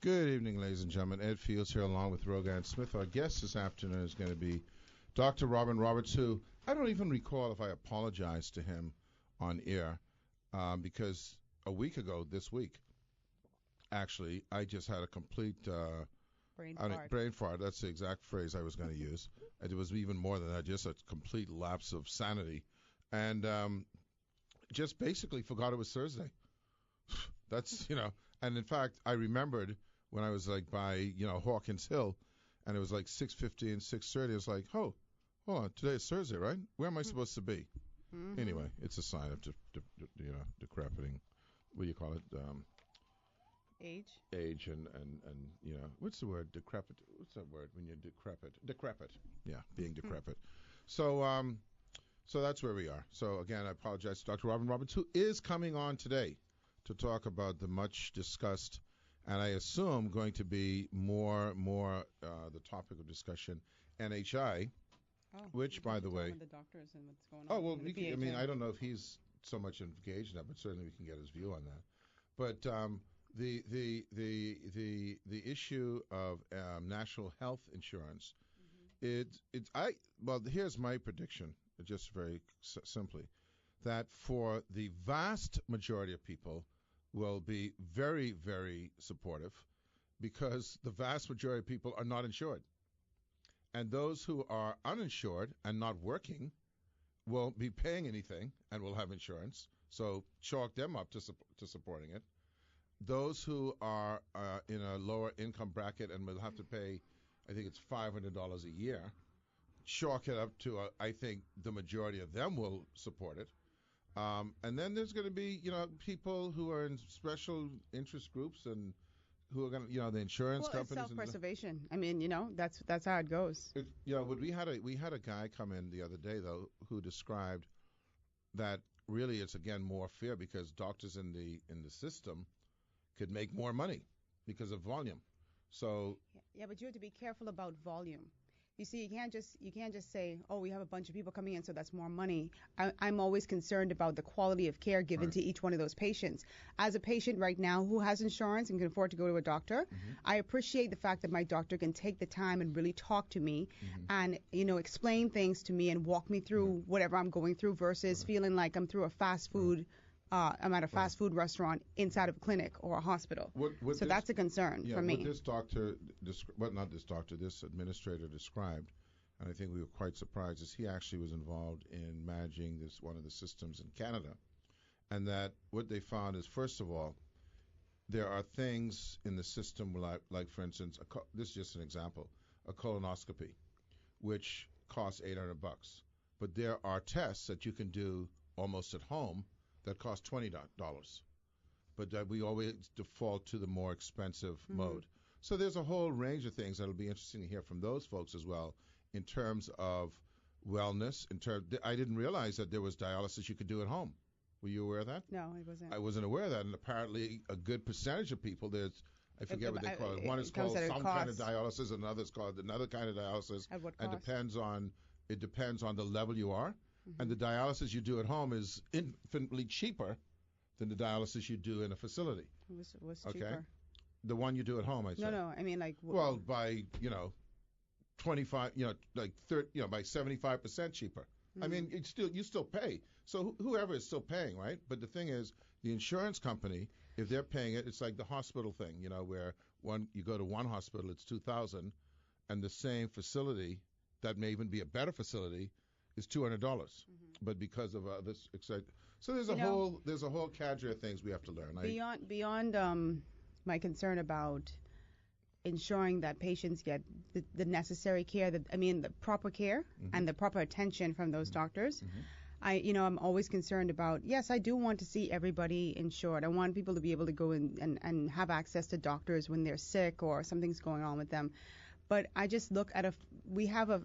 Good evening, ladies and gentlemen. Ed Fields here along with Rogan Smith. Our guest this afternoon is going to be Dr. Robin Roberts, who I don't even recall if I apologized to him on air because a week ago this week, actually, I just had a complete brain fart. That's the exact phrase I was going to use. It was even more than that, just a complete lapse of sanity. And just basically forgot it was Thursday. That's, and in fact, I remembered when I was like by, Hawkins Hill, and it was like 6:50 and 6:30. I was like, oh, hold on, today is Thursday, right? Where am I supposed to be? Mm-hmm. Anyway, it's a sign of, decrepiting. What do you call it? Age. Age and what's the word? Decrepit. What's that word when you're decrepit? Decrepit. Yeah, being decrepit. So that's where we are. So again, I apologize to Dr. Robin Roberts, who is coming on today to talk about the much discussed, and I assume going to be more the topic of discussion, NHI, which, by the way, the doctors and what's going on. Oh well, I don't know if he's so much engaged in that, but certainly we can get his view on that. But the issue of national health insurance, here's my prediction, just very simply, that for the vast majority of people will be very, very supportive because the vast majority of people are not insured. And those who are uninsured and not working won't be paying anything and will have insurance. So chalk them up to supporting it. Those who are in a lower income bracket and will have to pay, I think it's $500 a year, chalk it up to, I think the majority of them will support it. And then there's going to be, people who are in special interest groups and who are going to, the insurance companies. Well, it's self-preservation. That's how it goes. We had a guy come in the other day though who described that really it's again more fair because doctors in the system could make more money because of volume. So yeah, but you have to be careful about volume. You see, you can't just say, oh, we have a bunch of people coming in, so that's more money. I'm always concerned about the quality of care given to each one of those patients. As a patient right now who has insurance and can afford to go to a doctor, I appreciate the fact that my doctor can take the time and really talk to me and, explain things to me and walk me through whatever I'm going through versus feeling like I'm through a fast food I'm at a fast food restaurant inside of a clinic or a hospital. So that's a concern for me. What this administrator described, and I think we were quite surprised, is he actually was involved in managing one of the systems in Canada. And that what they found is, first of all, there are things in the system like for instance, this is just an example, a colonoscopy, which costs $800. But there are tests that you can do almost at home that cost $20, but we always default to the more expensive mode. So there's a whole range of things that'll be interesting to hear from those folks as well in terms of wellness. I didn't realize that there was dialysis you could do at home. Were you aware of that? No, I wasn't. I wasn't aware of that, and apparently a good percentage of people, I forget what they call it. One is called some kind of dialysis, and another is called another kind of dialysis. At what cost? And it depends on the level you are. And the dialysis you do at home is infinitely cheaper than the dialysis you do in a facility. What's cheaper? The one you do at home, I say. No, I mean like. Well, by 25, by 75% cheaper. I mean, you still pay. So whoever is still paying, right? But the thing is, the insurance company, if they're paying it, it's like the hospital thing, where you go to one hospital, it's $2,000, and the same facility that may even be a better facility is $200, but because of this, so there's a whole cadre of things we have to learn. Beyond my concern about ensuring that patients get the necessary care, the proper care and the proper attention from those doctors. I'm always concerned about, yes, I do want to see everybody insured. I want people to be able to go in and have access to doctors when they're sick or something's going on with them. But I just look at we have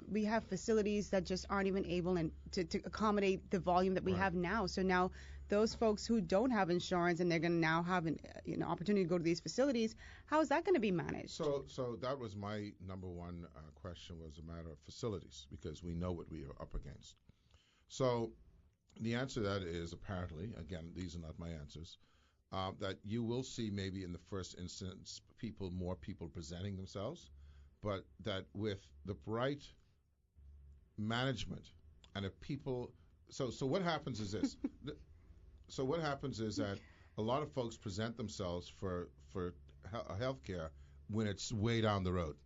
facilities that just aren't even able to accommodate the volume that we have now. So now those folks who don't have insurance and they're going to now have an opportunity to go to these facilities, how is that going to be managed? So that was my number one question, was a matter of facilities, because we know what we are up against. So the answer to that is, apparently, again, these are not my answers, that you will see maybe in the first instance more people presenting themselves, but that with the right management and if people, so what happens is this. So what happens is that a lot of folks present themselves for health care when it's way down the road.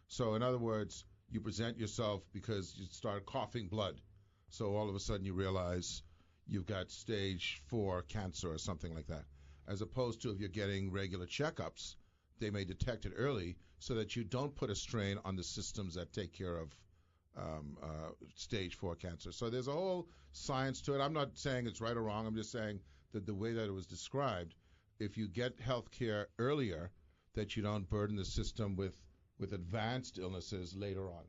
So in other words, you present yourself because you start coughing blood. So all of a sudden you realize you've got stage 4 cancer or something like that. As opposed to if you're getting regular checkups, they may detect it early so that you don't put a strain on the systems that take care of stage 4 cancer. So there's a whole science to it. I'm not saying it's right or wrong. I'm just saying that the way that it was described, if you get health care earlier, that you don't burden the system with advanced illnesses later on.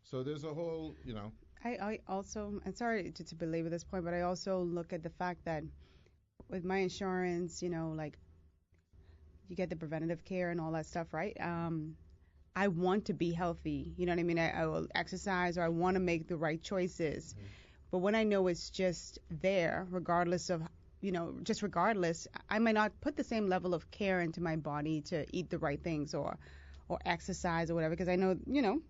So there's a whole, I also, I'm sorry to belabor this point, but I also look at the fact that with my insurance, like you get the preventative care and all that stuff, right? I want to be healthy. You know what I mean? I will exercise or I want to make the right choices. Mm-hmm. But when I know it's just there, regardless of, just regardless, I might not put the same level of care into my body to eat the right things or exercise or whatever because I know,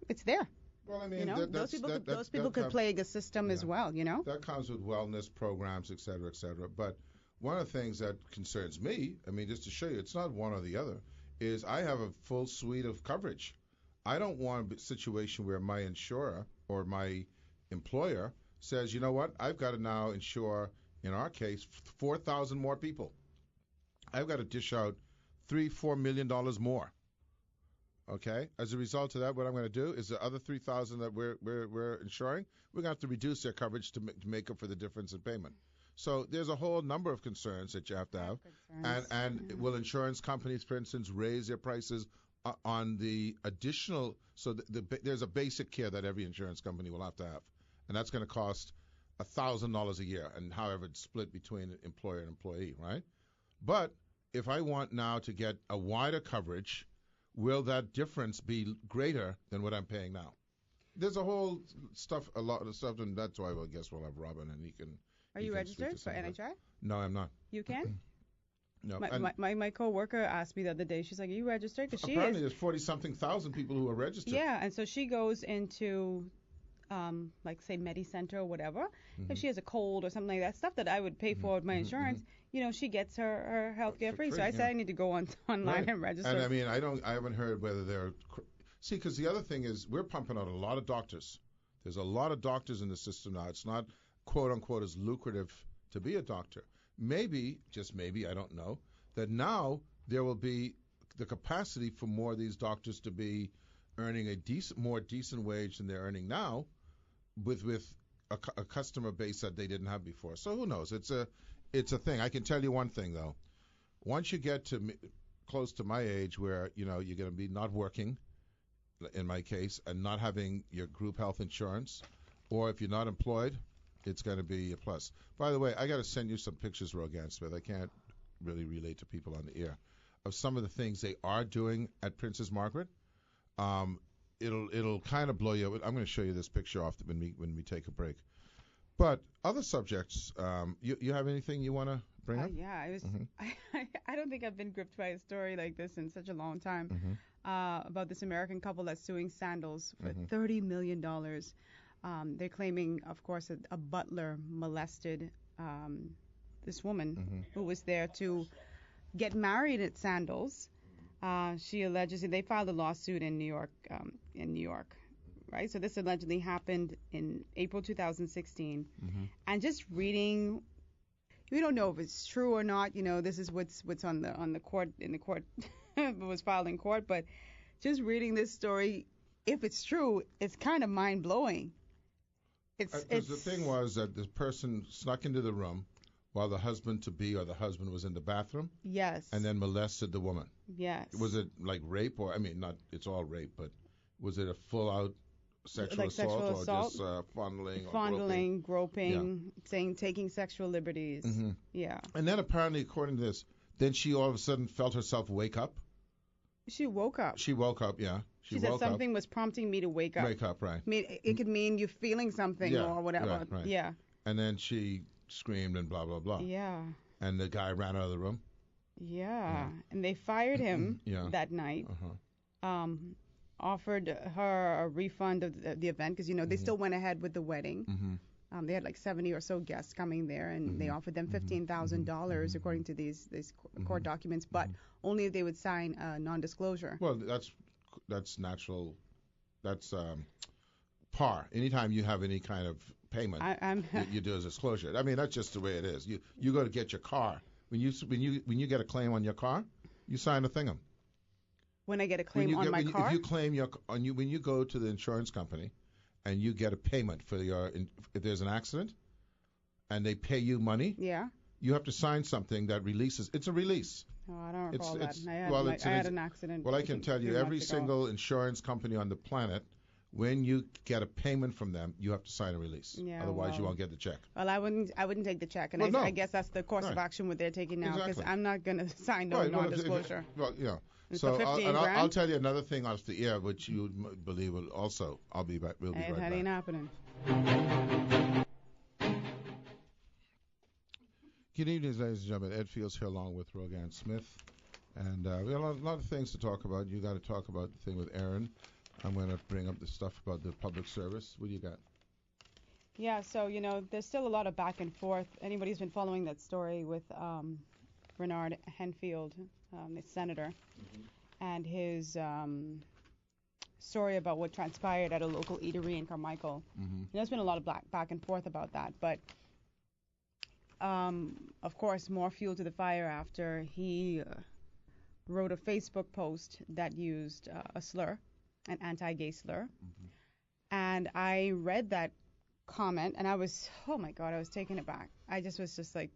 it's there. Well, I mean, those people could plague a system as well, That comes with wellness programs, et cetera, et cetera. But one of the things that concerns me, I mean, just to show you, it's not one or the other, is I have a full suite of coverage. I don't want a situation where my insurer or my employer says, you know what, I've got to now insure, in our case, 4,000 more people. I've got to dish out $3-4 million more. Okay. As a result of that, what I'm going to do is the other 3,000 that we're insuring, we're going to have to reduce their coverage to make up for the difference in payment. So there's a whole number of concerns that you have to have. And will insurance companies, for instance, raise their prices on the additional? So there's a basic care that every insurance company will have to have, and that's going to cost $1,000 a year, and however it's split between employer and employee, right? But if I want now to get a wider coverage, will that difference be greater than what I'm paying now? There's a whole stuff, a lot of stuff, and that's why I guess we'll have Robin, and he can. Are you registered for NHI? No, I'm not. You can? No. My coworker asked me the other day. She's like, "Are you registered?" Because apparently there's 40-something thousand people who are registered. Yeah, and so she goes into, like say MediCenter or whatever. Mm-hmm. If she has a cold or something like that, stuff that I would pay for with my insurance, she gets her health care free. So I said I need to go online and register. And I mean, I haven't heard whether they're. See, because the other thing is we're pumping out a lot of doctors. There's a lot of doctors in the system now. It's not quote unquote as lucrative to be a doctor. Maybe, just maybe, I don't know, that now there will be the capacity for more of these doctors to be earning a more decent wage than they're earning now with a customer base that they didn't have before. So who knows? It's a thing. I can tell you one thing, though. Once you get to close to my age where, you're going to be not working, in my case, and not having your group health insurance, or if you're not employed, it's going to be a plus. By the way, I got to send you some pictures, Rogan Smith. I can't really relate to people on the air of some of the things they are doing at Princess Margaret. It'll kind of blow you away. I'm going to show you this picture off when we take a break. But other subjects, you have anything you want to bring up? Yeah, I was. Mm-hmm. I don't think I've been gripped by a story like this in such a long time. Mm-hmm. About this American couple that's suing Sandals for $30 million. They're claiming, of course, a butler molested this woman who was there to get married at Sandals. She alleges they filed a lawsuit in New York, right? So this allegedly happened in April 2016. And just reading, we don't know if it's true or not. This is what's on the court in the court was filed in court. But just reading this story, if it's true, it's kind of mind blowing. The thing was that this person snuck into the room while the husband-to-be or the husband was in the bathroom. Yes. And then molested the woman. Yes. Was it like rape or, not, it's all rape, but was it a full-out sexual assault or just fondling? Fondling, groping, taking sexual liberties. Mm-hmm. Yeah. And then apparently, according to this, then she all of a sudden felt herself wake up. She woke up. She woke up, yeah. She said something was prompting me to wake up. Wake up, right. It could mean you're feeling something or whatever. Right. Yeah. And then she screamed and blah, blah, blah. Yeah. And the guy ran out of the room. Yeah, and they fired him Yeah. that night. Uh-huh. Offered her a refund of the event because they still went ahead with the wedding. Mm-hmm. They had like 70 or so guests coming there, and they offered them $15,000 according to these court documents, but only if they would sign a non-disclosure. Well, that's natural. That's par. Anytime you have any kind of payment, you do as a disclosure. I mean, that's just the way it is. You go to get your car. When you get a claim on your car, you sign a thing'em. When I get a claim on my car? If you claim when you go to the insurance company and you get a payment for if there's an accident and they pay you money, yeah, you have to sign something that releases. It's a release. Oh, I don't recall that. I had an accident. Well, I can tell you, every single insurance company on the planet, when you get a payment from them, you have to sign a release. Yeah, Otherwise, you won't get the check. Well, I wouldn't take the check, and I guess that's the course of action what they're taking now, because I'm not going to sign no non-disclosure. Well, yeah. So I'll tell you another thing off the air, which you believe will also. We'll be right back. That ain't happening. Good evening, ladies and gentlemen. Ed Fields here along with Rogan Smith. And we have a lot of things to talk about. You got to talk about the thing with Aaron. I'm going to bring up the stuff about the public service. What do you got? Yeah, so, there's still a lot of back and forth. Anybody who's been following that story with Bernard Henfield, the senator, and his story about what transpired at a local eatery in Carmichael. There's been a lot of back and forth about that, but of course, more fuel to the fire after he wrote a Facebook post that used a slur, an anti-gay slur. And I read that comment, and I was, oh my God, I was taken aback. I was like,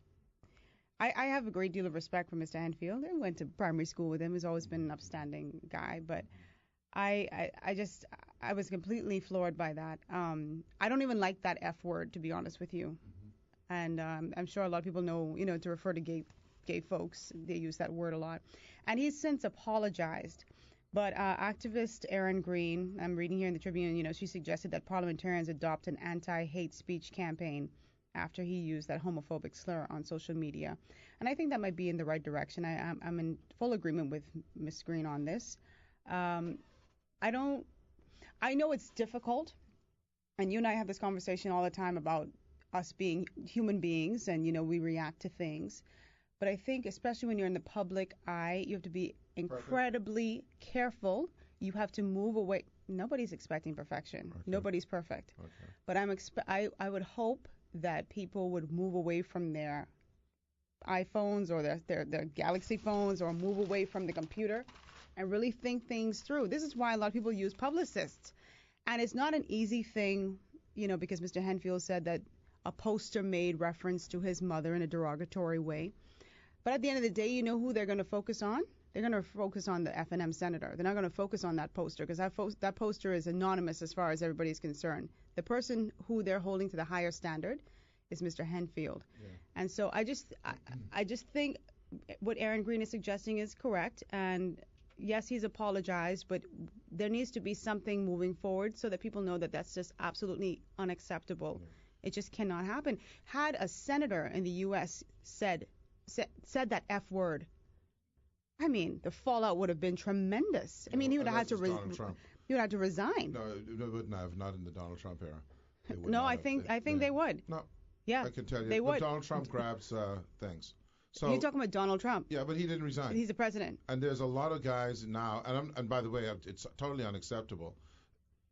I have a great deal of respect for Mr. Henfield. I went to primary school with him. He's always been an upstanding guy, but I was completely floored by that. I don't even like that F word, to be honest with you. And I'm sure a lot of people know, to refer to gay folks, they use that word a lot. And he's since apologized. But activist Erin Green, I'm reading here in the Tribune, she suggested that parliamentarians adopt an anti-hate speech campaign after he used that homophobic slur on social media. And I think that might be in the right direction. I'm in full agreement with Ms. Green on this. I know it's difficult, and you and I have this conversation all the time about us being human beings, and, we react to things. But I think, especially when you're in the public eye, you have to be incredibly careful. You have to move away. Nobody's expecting perfection. Okay. Nobody's perfect. Okay. But I would hope that people would move away from their iPhones or their Galaxy phones, or move away from the computer and really think things through. This is why a lot of people use publicists. And it's not an easy thing, because Mr. Henfield said that a poster made reference to his mother in a derogatory way. But at the end of the day, you know who they're going to focus on? They're going to focus on the F&M senator. They're not going to focus on that poster, because that poster is anonymous as far as everybody's concerned. The person who they're holding to the higher standard is Mr. Henfield. Yeah. And so I just think what Erin Green is suggesting is correct. And yes, he's apologized, but there needs to be something moving forward so that people know that that's just absolutely unacceptable. Yeah. It just cannot happen. Had a senator in the U.S. said that F word, I mean, the fallout would have been tremendous. I mean, he would have had to resign. No, it wouldn't have. Not in the Donald Trump era. No, I think they would. No. Yeah. I can tell you. They would. Donald Trump grabs things. So you're talking about Donald Trump. Yeah, but he didn't resign. He's the president. And there's a lot of guys now, and by the way, it's totally unacceptable.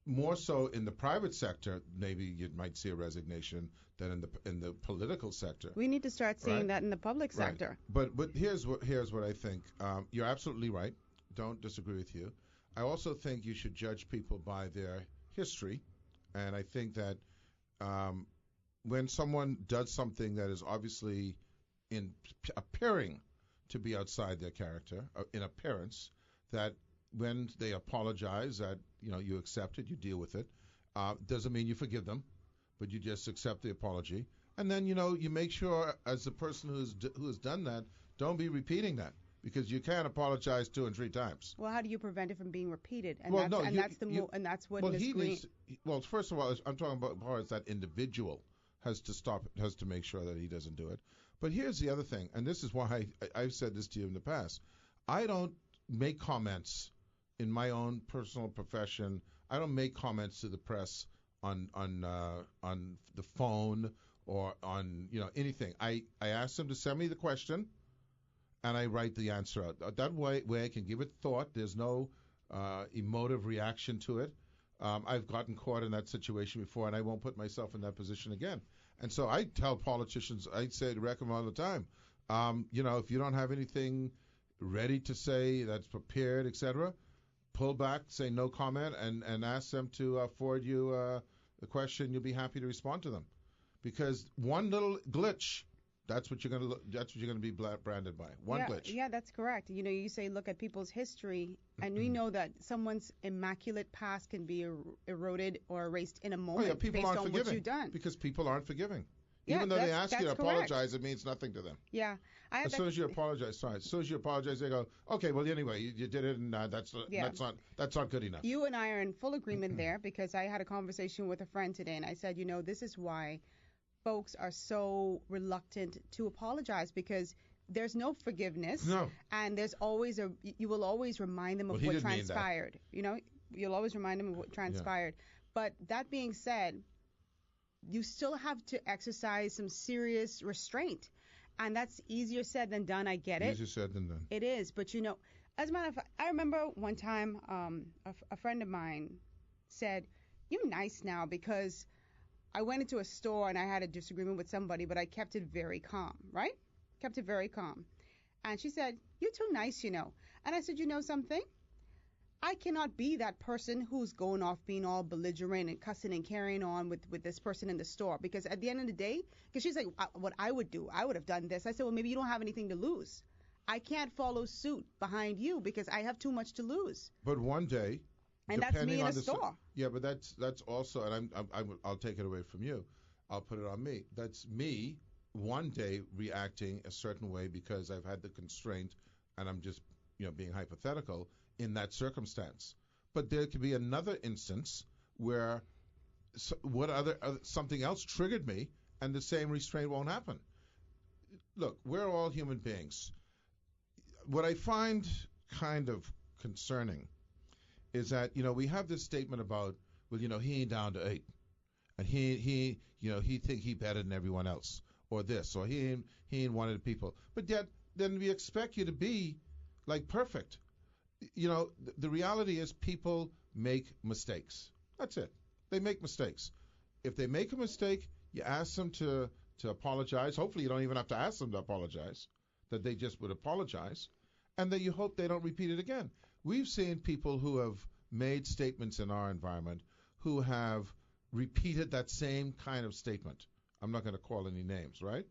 More so in the private sector, maybe you might see a resignation than in the political sector. We need to start seeing that in the public sector. Right. But here's what I think. You're absolutely right. Don't disagree with you. I also think you should judge people by their history, and I think that when someone does something that is obviously appearing to be outside their character in appearance, that when they apologize, that you accept it, you deal with it. Doesn't mean you forgive them, but you just accept the apology, and then you make sure, as the person who has done that, don't be repeating that, because you can't apologize 2 and 3 times. Well, how do you prevent it from being repeated? And well, that's what Ms. Green. Well, first of all, I'm talking about as that individual has to make sure that he doesn't do it. But here's the other thing, and this is why I've said this to you in the past. I don't make comments in my own personal profession. I don't make comments to the press on the phone or on anything. I ask them to send me the question, and I write the answer out. That way I can give it thought. There's no emotive reaction to it. I've gotten caught in that situation before, and I won't put myself in that position again. And so I tell politicians, I say to them all the time, if you don't have anything ready to say that's prepared, etc., pull back, say no comment, and ask them to forward you the question. You'll be happy to respond to them, because one little glitch, that's what you're going to be branded by. One glitch. Yeah, that's correct. You say look at people's history, and we know that someone's immaculate past can be eroded or erased in a moment based on forgiving, what you've done. Because people aren't forgiving. Yeah, Even though they ask you to correct. apologize, it means nothing to them. Yeah. As soon as you apologize, they go, okay, well, anyway, you did it, and that's not good enough. You and I are in full agreement there, because I had a conversation with a friend today, and I said, this is why folks are so reluctant to apologize, because there's no forgiveness. No. And there's always you will always remind them of what transpired. You'll always remind them of what transpired. Yeah. But that being said, you still have to exercise some serious restraint. And that's easier said than done. I get it. Easier said than done. It is. But, as a matter of fact, I remember one time a friend of mine said, "You're nice now," because I went into a store and I had a disagreement with somebody, but I kept it very calm, right? Kept it very calm. And she said, "You're too nice, And I said, something? I cannot be that person who's going off being all belligerent and cussing and carrying on with this person in the store, because at the end of the day, because she's like, what I would do, I would have done this. I said, well, maybe you don't have anything to lose. I can't follow suit behind you because I have too much to lose. But one day, and that's me in a store. Yeah, but that's also, and I'll take it away from you. I'll put it on me. That's me one day reacting a certain way because I've had the constraint, and I'm just being hypothetical in that circumstance. But there could be another instance where something else triggered me, and the same restraint won't happen. Look, we're all human beings. What I find kind of concerning is that we have this statement about, well, he ain't down to 8, and he think he better than everyone else, or this, or he ain't one of the people. But yet then we expect you to be like perfect. The reality is people make mistakes. That's it. They make mistakes. If they make a mistake, you ask them to apologize. Hopefully you don't even have to ask them to apologize, that they just would apologize, and that you hope they don't repeat it again. We've seen people who have made statements in our environment who have repeated that same kind of statement. I'm not going to call any names, right?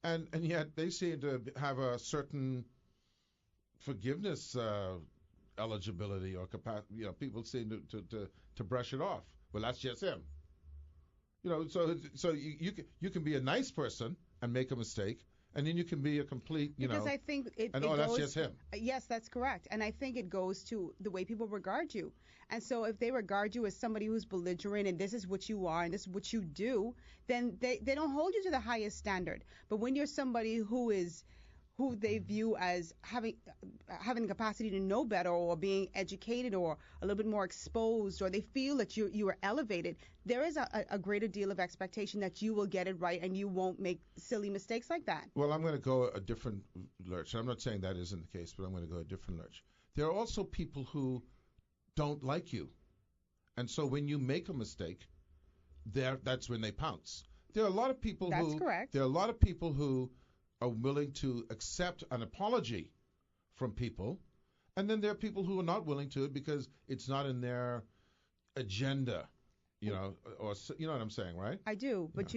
And yet they seem to have a certain forgiveness eligibility or capacity. People seem to brush it off. Well, that's just him. So you can be a nice person and make a mistake, and then you can be a complete, Because I think it goes, that's just him. Yes, that's correct. And I think it goes to the way people regard you. And so if they regard you as somebody who's belligerent and this is what you are and this is what you do, then they don't hold you to the highest standard. But when you're somebody who they view as having the capacity to know better, or being educated, or a little bit more exposed, or they feel that you are elevated, there is a greater deal of expectation that you will get it right and you won't make silly mistakes like that. Well, I'm going to go a different lurch. I'm not saying that isn't the case, but I'm going to go a different lurch. There are also people who don't like you. And so when you make a mistake, that's when they pounce. There are a lot of people That's correct. There are a lot of people who are willing to accept an apology from people, and then there are people who are not willing to because it's not in their agenda, or what I'm saying, right? I do, but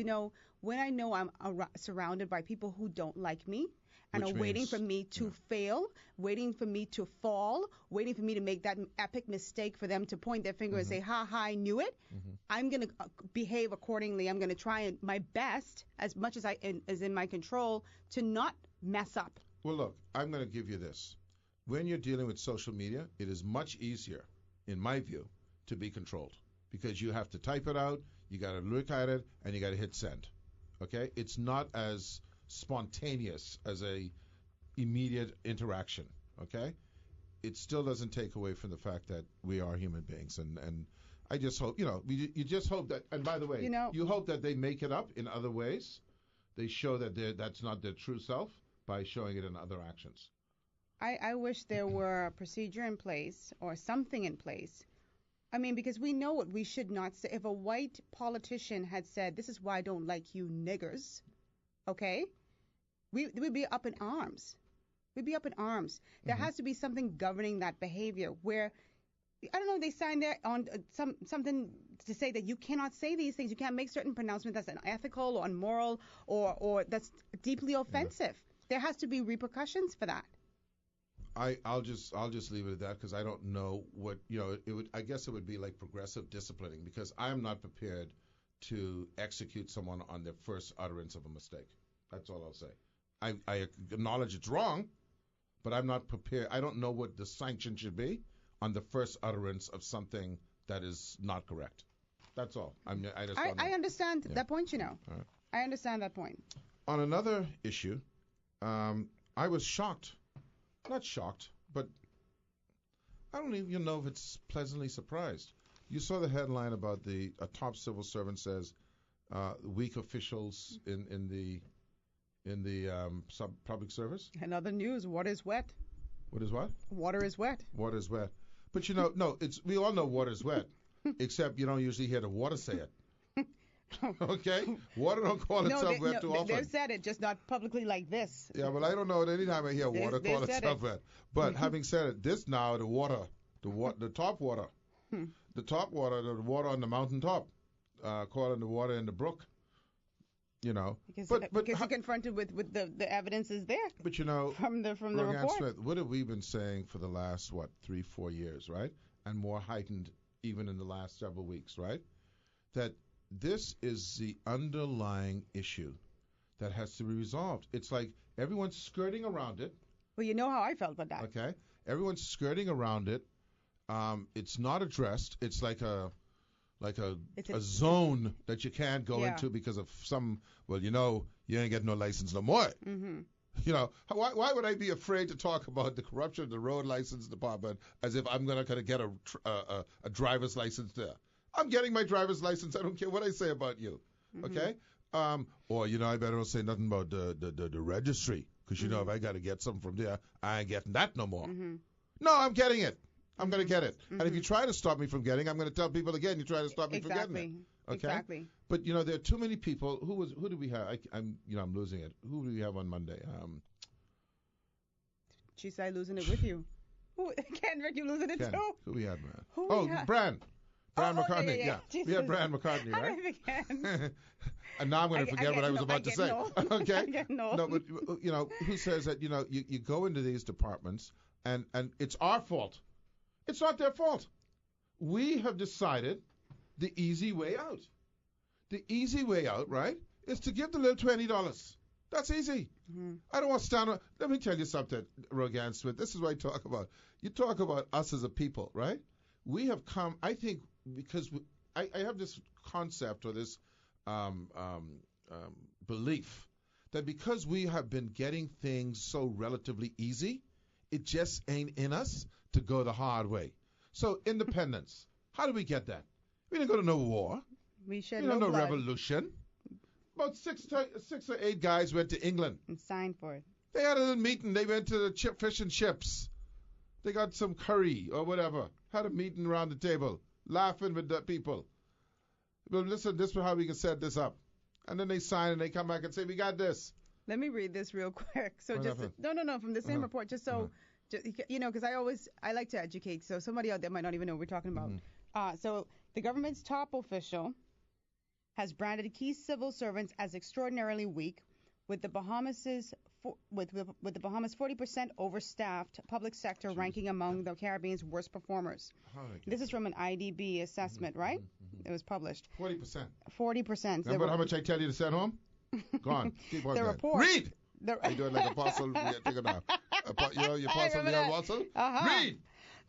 when I know I'm surrounded by people who don't like me and are waiting for me to fail, waiting for me to fall, waiting for me to make that epic mistake for them to point their finger and say, ha, I knew it. I'm going to behave accordingly. I'm going to try my best, as much as is in my control, to not mess up. Well, look, I'm going to give you this. When you're dealing with social media, it is much easier, in my view, to be controlled, because you have to type it out, you got to look at it, and you got to hit send. Okay? It's not as spontaneous as a immediate interaction. Okay, it still doesn't take away from the fact that we are human beings, and I just hope you just hope that. And by the way, you hope that they make it up in other ways. They show that that's not their true self by showing it in other actions. I wish there were a procedure in place or something in place. I mean, because we know what we should not say. If a white politician had said, "This is why I don't like you niggers," okay, we'd be up in arms. We'd be up in arms. There has to be something governing that behavior where, I don't know, they signed there on something to say that you cannot say these things. You can't make certain pronouncements that's unethical or unmoral or that's deeply offensive. Yeah. There has to be repercussions for that. I'll just leave it at that because I don't know what I guess it would be like progressive disciplining because I'm not prepared to execute someone on their first utterance of a mistake. That's all I'll say. I acknowledge it's wrong, but I'm not prepared. I don't know what the sanction should be on the first utterance of something that is not correct. That's all. I understand that point. Right. I understand that point. On another issue, I was shocked. Not shocked, but I don't even know if it's pleasantly surprised. You saw the headline about a top civil servant says weak officials in the public service. In other news, water is wet. What is what? Water is wet. Water is wet. But no, we all know water is wet, except you don't usually hear the water say it. Okay? Water don't call itself wet too often. They've said it, just not publicly like this. Yeah, but I don't know any time I hear water call itself wet. But having said it, the top water, the water on the mountaintop, calling the water in the brook, Because you're confronted with the evidence is there. But from the report. Smith, what have we been saying for the last 3-4 years, right? And more heightened even in the last several weeks, right? That this is the underlying issue that has to be resolved. It's like everyone's skirting around it. Well, you know how I felt about that. Okay, everyone's skirting around it. It's not addressed. It's like a zone that you can't go into because of you ain't getting no license no more. Mm-hmm. Why would I be afraid to talk about the corruption of the road license department as if I'm gonna get a driver's license there? I'm getting my driver's license. I don't care what I say about you. Mm-hmm. Okay? Or I better not say nothing about the registry because if I got to get something from there, I ain't getting that no more. Mm-hmm. No, I'm getting it. I'm going to get it. Mm-hmm. And if you try to stop me from getting, I'm going to tell people again, you try to stop me from getting it. Okay? Exactly. But there are too many people. Who do we have? I'm losing it. Who do we have on Monday? She said losing it with you. Kendrick, you losing it too? Who we had, man? Brian McCartney. Yeah. We had Brian McCartney, right? And now I'm going to forget what I was about to say. Okay? No, but who says that you go into these departments and it's our fault. It's not their fault. We have decided the easy way out. The easy way out, right, is to give the little $20. That's easy. Mm-hmm. I don't want to stand up. Let me tell you something, Rogan Smith. This is what I talk about. You talk about us as a people, right? We have come, I think, because I have this concept or this belief that because we have been getting things so relatively easy, it just ain't in us to go the hard way. So independence, how do we get that? We didn't go to no war. We shed no blood. Revolution. About 6 or 8 guys went to England. And signed for it. They had a little meeting. They went to the fish and chips. They got some curry or whatever. Had a meeting around the table, laughing with the people. Well, listen, this is how we can set this up. And then they sign and they come back and say, we got this. Let me read this real quick. So no, from the same report, just so, because I like to educate. So somebody out there might not even know what we're talking about. Mm-hmm. So the government's top official has branded key civil servants as extraordinarily weak, with the Bahamas 40% overstaffed public sector ranking among the Caribbean's worst performers. This is from an IDB assessment, right? Mm-hmm. It was published. 40%. 40%. Remember how much I tell you to send home? Go on. Keep on. The report. Read! Are you doing like apostle? Take it now. Your apostle, the apostle? Read!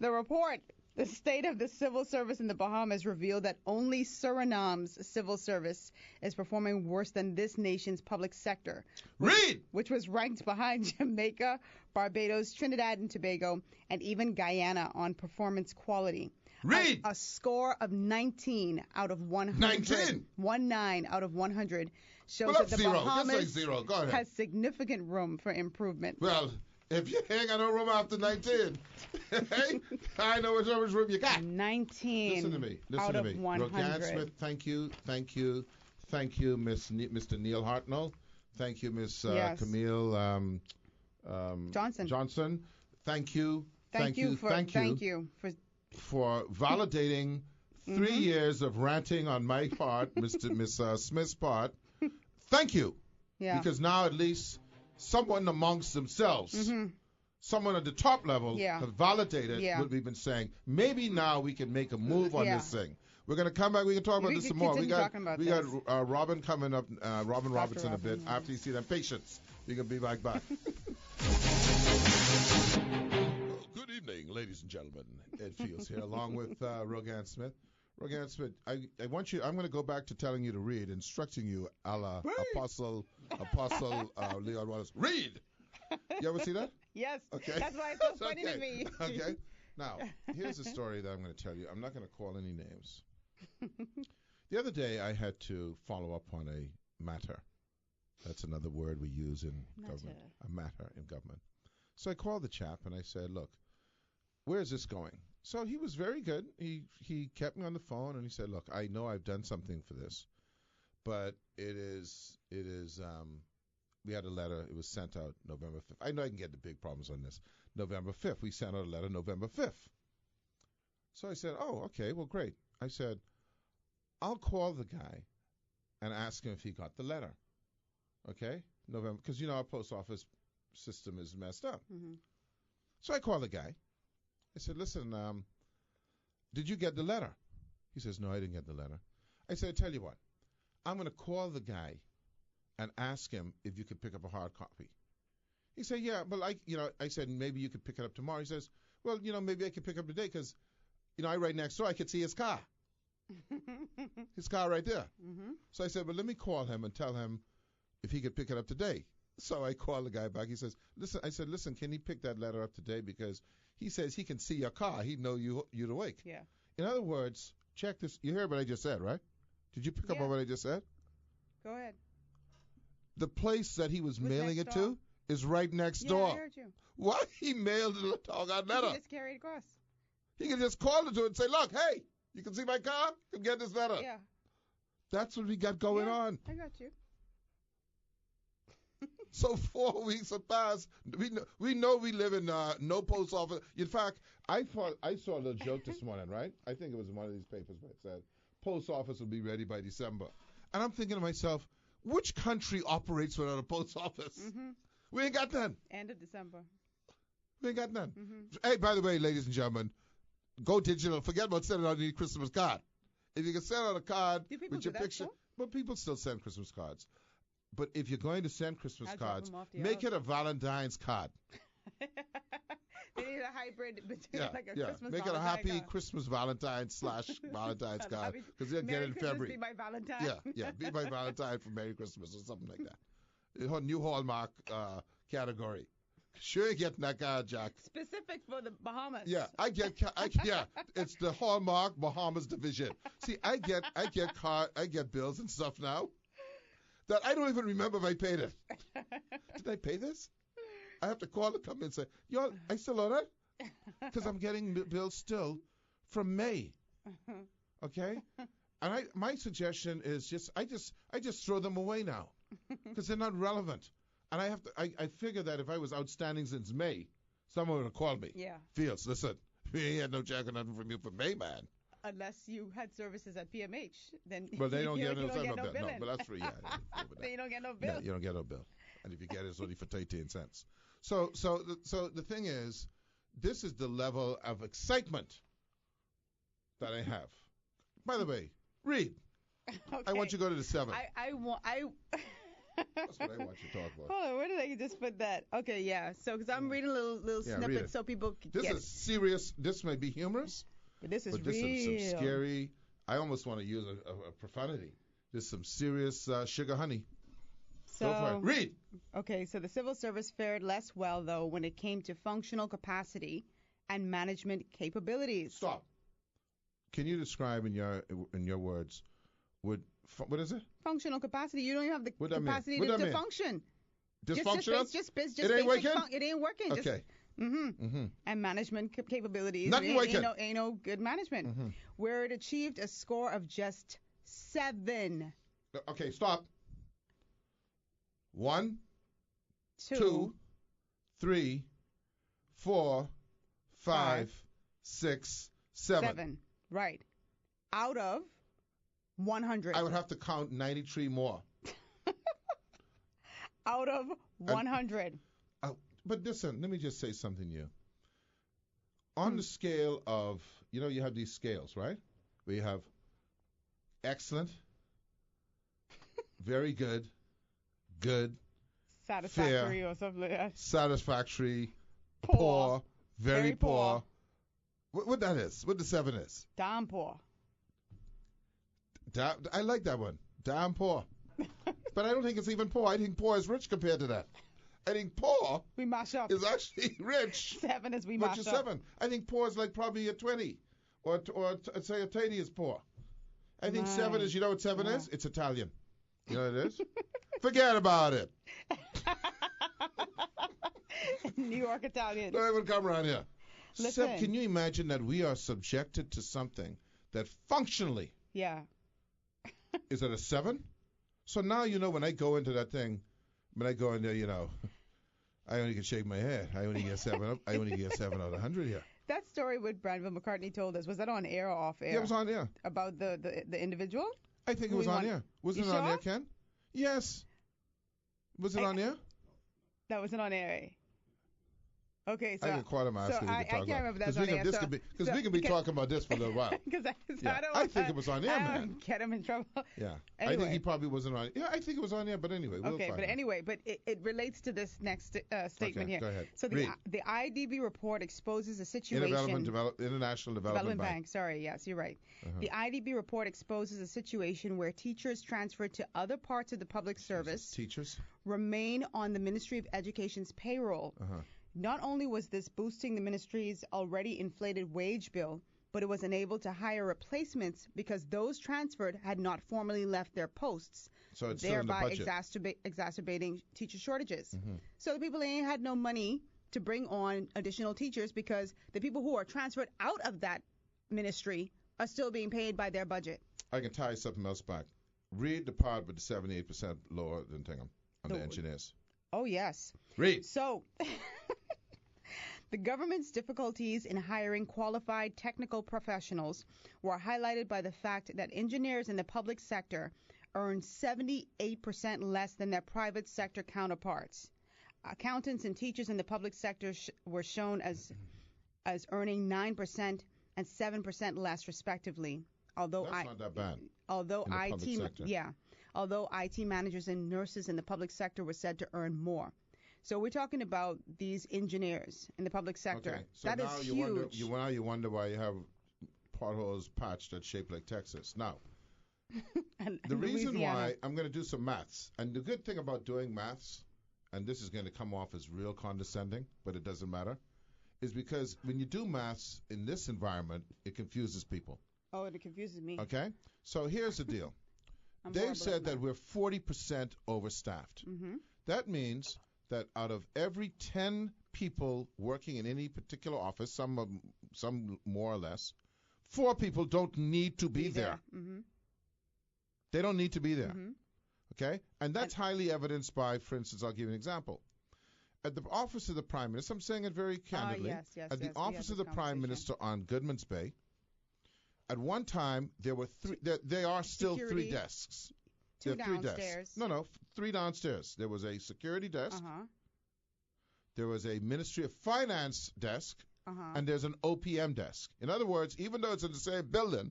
The report The state of the civil service in the Bahamas revealed that only Suriname's civil service is performing worse than this nation's public sector. Read! Which was ranked behind Jamaica, Barbados, Trinidad and Tobago, and even Guyana on performance quality. Read! A score of 19 out of 100. 19? 19 out of 100 shows Well, that that's the zero. Bahamas That's like zero. Go ahead. has significant room for improvement. Well, if you ain't got no room after 19, hey, I know which room you got. 19 Listen to me. Listen out to of me. 100. Rogan Smith, thank you, Mr. Neil Hartnell. Thank you, Miss Yes. Camille Johnson. Thank you. Thank you for For validating 3 years of ranting on my part, Miss Smith's part. Thank you. Yeah. Because now at least someone amongst themselves, someone at the top level, has validated what we've been saying. Maybe now we can make a move on this thing. We're going to come back. We can talk about this some more. We got Robin coming up, Robin Robertson a bit after you see them. Patience. We can be right back. Good evening, ladies and gentlemen. Ed Fields here, along with Rogan Smith. Rogan Smith, I want you. I'm going to go back to telling you to read, instructing you, a la Apostle Leon Wallace. Read. You ever see that? Yes. Okay. That's why it's so funny to me. Okay. Now, here's a story that I'm going to tell you. I'm not going to call any names. The other day, I had to follow up on a matter. That's another word we use in government. A matter in government. So I called the chap and I said, look, where is this going? So he was very good. He kept me on the phone and he said, look, I know I've done something for this, but it is we had a letter. It was sent out November 5th. I know I can get the big problems on this. November 5th. We sent out a letter November 5th. So I said, oh, okay, well, great. I said, I'll call the guy and ask him if he got the letter. Okay? November, because, our post office system is messed up. Mm-hmm. So I called the guy. I said, listen, did you get the letter? He says, no, I didn't get the letter. I said, I tell you what, I'm going to call the guy and ask him if you could pick up a hard copy. He said, yeah, but I said, maybe you could pick it up tomorrow. He says, well, maybe I could pick up today because, I right next door, I could see his car. His car right there. Mm-hmm. So I said, well, let me call him and tell him if he could pick it up today. So I called the guy back. He says, listen, can he pick that letter up today? Because he says he can see your car. He'd know you're awake. Yeah. In other words, check this. You heard what I just said, right? Did you pick up on what I just said? Go ahead. The place that he was mailing it to is right next door. I heard you. Why he mailed the doggone letter? He just carried it across. He can just call it to it and say, look, hey, you can see my car? Come get this letter. Yeah. That's what we got going on. I got you. So 4 weeks have passed. We know we live in no post office. In fact, I saw a little joke this morning, right? I think it was in one of these papers where it said, post office will be ready by December. And I'm thinking to myself, which country operates without a post office? Mm-hmm. We ain't got none. End of December. We ain't got none. Mm-hmm. Hey, by the way, ladies and gentlemen, go digital. Forget about sending out any Christmas card. If you can send out a card with your picture, but people still send Christmas cards. But if you're going to send Christmas cards, make it a Valentine's card. They need a hybrid between Christmas make it a happy Christmas Valentine's / Valentine's card because they'll get it in February. Be my Valentine. Be my Valentine for Merry Christmas or something like that. New Hallmark category. Sure, you're getting that card, Jack. Specific for the Bahamas. Yeah, it's the Hallmark Bahamas division. See, I get bills and stuff now that I don't even remember if I paid it. Did I pay this? I have to call and come in and say, y'all, I still owe that? Because I'm getting bills still from May. Okay? And my suggestion is I just throw them away now because they're not relevant. And I figure that if I was outstanding since May, someone would have called me. Yeah. Fields, listen, we ain't had no check or nothing from you for May, man. Unless you had services at PMH, then well, they don't get no bill. No, billing. but that's free. Yeah, then you don't get no bill. No, you don't get no bill. And if you get it, it's only for 13 cents. So the thing is, this is the level of excitement that I have. By the way, read. Okay. I want you to go to the 7. That's what I want you to talk about. Hold on, where did I just put that? Okay, yeah. So, because I'm reading little snippets so people can This is serious. This may be humorous, But this is But this real. some scary. I almost want to use a profanity. There's some serious sugar honey. Go for it. Read. Okay, so the civil service fared less well, though, when it came to functional capacity and management capabilities. Stop. Can you describe in your words what is it? Functional capacity. You don't even have the What that mean? capacity What that to mean? function. Dysfunctional? Just It ain't basic working? It ain't working. Okay. And management capabilities. Nothing working. Ain't no good management. Where it achieved a score of just 7. Okay, stop. 1, 2, 2, 3, 4, 5, 6, 7. Right. Out of 100. I would have to count 93 more. Out of 100. But listen, let me just say something to you. On the scale of, you have these scales, right? Where you have excellent, very good, Satisfactory fair, or something like that. satisfactory, Poor, very poor. What that is? What the 7 is? Damn poor. I like that one. Damn poor. But I don't think it's even poor. I think poor is rich compared to that. I think poor We mash up. is actually rich. 7 is we Which mash is up. 7. I think poor is like probably a 20. Or say a 20 is poor. I think 7 is, you know what 7 is? It's Italian. You know what it is? Forget about it. New York Italian. Don't even come around here. Listen. Can you imagine that we are subjected to something that functionally Yeah. is at a 7? So now when I go into that thing, when I go in there, I only can shake my head. I only get 7 up. I only get 7 out of 100 here. That story what Branville McCartney told us, was that on air or off air? Yeah, it was on air. About the individual? I think it was on air. Was it on air, Ken? Yes. Was it on air? That wasn't on air. Okay, so I get quite asking I can't remember that was on air. Because we can be talking about this for a little while. I think it was on air, man. Get him in trouble. Yeah. Anyway. I think he probably wasn't on. Yeah, I think it was on air, but anyway, we'll find out. But it relates to this next statement here. Go ahead. So the IDB report exposes a situation. International Development Bank. Sorry, yes, you're right. The IDB report exposes a situation where teachers transferred to other parts of the public service remain on the Ministry of Education's payroll. Not only was this boosting the ministry's already inflated wage bill, but it was unable to hire replacements because those transferred had not formally left their posts, so it's thereby exacerbating teacher shortages. So the people had no money to bring on additional teachers because the people who are transferred out of that ministry are still being paid by their budget. I can tie something else back. Read the part with the 78% lower than Tingham on the engineers. Oh, yes. Read. So the government's difficulties in hiring qualified technical professionals were highlighted by the fact that engineers in the public sector earn 78% less than their private sector counterparts. Accountants and teachers in the public sector were shown as earning 9% and 7% less, respectively. Although That's not that bad. Although in the public sector. Although IT managers and nurses in the public sector were said to earn more. So we're talking about these engineers in the public sector. Okay. So that now is you huge. you wonder why you have potholes patched that's shaped like Texas. Now, the reason why I'm going to do some maths, and the good thing about doing maths, and this is going to come off as real condescending, but it doesn't matter, is because when you do maths in this environment, it confuses people. Oh, it confuses me. Okay? So here's the deal. They've said that we're 40% overstaffed. That means that out of every 10 people working in any particular office, some more or less, 4 people don't need to be there. They don't need to be there. Okay? And that's highly evidenced by, for instance, I'll give you an example. At the office of the Prime Minister, I'm saying it very candidly, at the office of the Prime Minister on Goodman's Bay, at one time there were 3, there are still Security, 3 desks. 2 there are 3 downstairs. desks. No, 3 downstairs. There was a security desk. There was a Ministry of Finance desk. And there's an OPM desk. In other words, even though it's in the same building,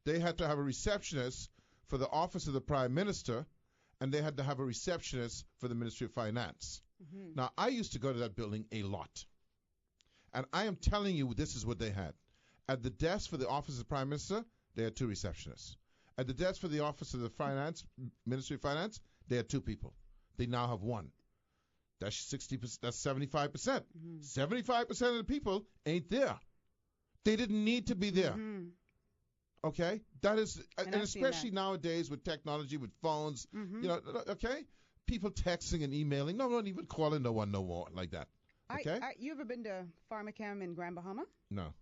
they had to have a receptionist for the office of the Prime Minister, and they had to have a receptionist for the Ministry of Finance. Now, I used to go to that building a lot. And I am telling you, this is what they had. At the desk for the office of the Prime Minister, they had 2 receptionists. At the desk for the office of the Ministry of Finance, they had 2 people. They now have 1. That's 60%. That's 75%. 75% of the people ain't there. They didn't need to be there. Okay, that is, and especially nowadays with technology, with phones. Okay, people texting and emailing. No one even calling no one no more like that. Okay. You ever been to Pharmachem in Grand Bahama? No.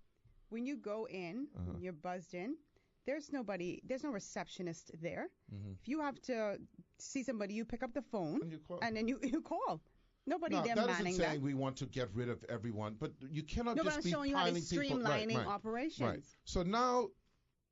When you go in, you're buzzed in. There's no receptionist there. If you have to see somebody, you pick up the phone and then you call. Nobody there manning that. That isn't saying we want to get rid of everyone, but you cannot just be piling people. No, but I'm showing you how to streamlining operations. Right. So now,